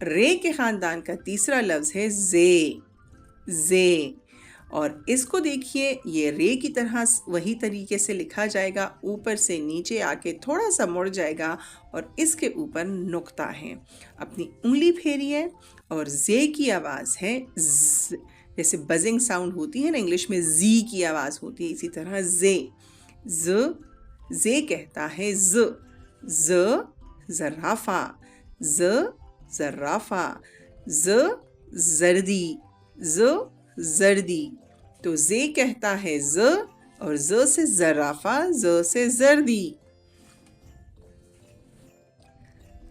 رے کے خاندان کا تیسرا لفظ ہے زے، زے، اور اس کو دیکھیے یہ رے کی طرح وہی طریقے سے لکھا جائے گا، اوپر سے نیچے آ کے تھوڑا سا مڑ جائے گا اور اس کے اوپر نقطہ ہے۔ اپنی انگلی پھیریے اور زے کی آواز ہے ز، جیسے بزنگ ساؤنڈ ہوتی ہے نا انگلش میں زی کی آواز ہوتی ہے، اسی طرح زے، ز، زے کہتا ہے ز، ز زرافہ، ز زرافہ، ز زردی، ز زردی، تو زے کہتا ہے ز اور ز سے زرافہ، ز سے زردی۔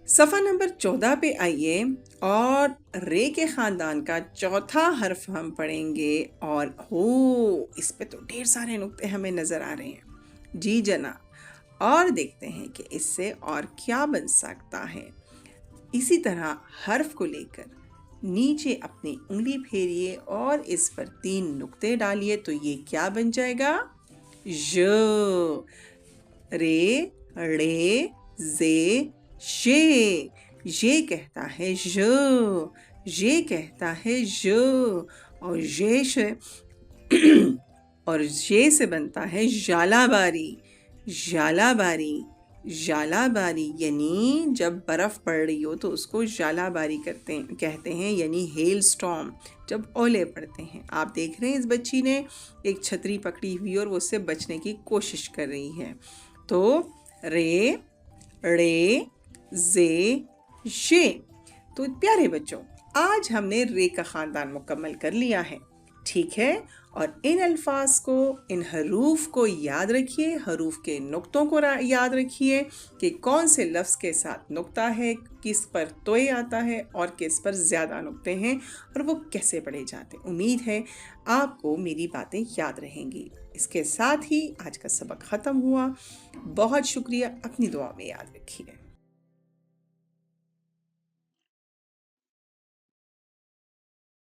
صفحہ نمبر 14 پہ آئیے اور رے کے خاندان کا چوتھا حرف ہم پڑھیں گے، اور اس پہ تو ڈھیر سارے نقطے ہمیں نظر آ رہے ہیں، جی جناب، اور دیکھتے ہیں کہ اس سے اور کیا بن سکتا ہے۔ اسی طرح حرف کو لے کر نیچے اپنی انگلی پھیریے اور اس پر 3 نقطے ڈالیے تو یہ کیا بن جائے گا؟ ژ، رے، ڑے، زے، ژے، یہ کہتا ہے ژ، یہ کہتا ہے ژ، اور یہ سے بنتا ہے ژالہ باری، ژالہ باری، ژالہ باری، یعنی جب برف پڑ رہی ہو تو اس کو ژالہ باری کہتے ہیں، یعنی ہیل سٹارم، جب اولے پڑتے ہیں۔ آپ دیکھ رہے ہیں اس بچی نے ایک چھتری پکڑی ہوئی اور وہ اس سے بچنے کی کوشش کر رہی ہے۔ تو رے، ڑے، زے، ژے۔ تو پیارے بچوں، آج ہم نے رے کا خاندان مکمل کر لیا ہے، ٹھیک ہے؟ اور ان الفاظ کو، ان حروف کو یاد رکھیے، حروف کے نقطوں کو یاد رکھیے کہ کون سے لفظ کے ساتھ نقطہ ہے، کس پر توئے آتا ہے اور کس پر زیادہ نقطے ہیں، اور وہ کیسے پڑھے جاتے ہیں۔ امید ہے آپ کو میری باتیں یاد رہیں گی۔ اس کے ساتھ ہی آج کا سبق ختم ہوا۔ بہت شکریہ، اپنی دعا میں یاد رکھیے۔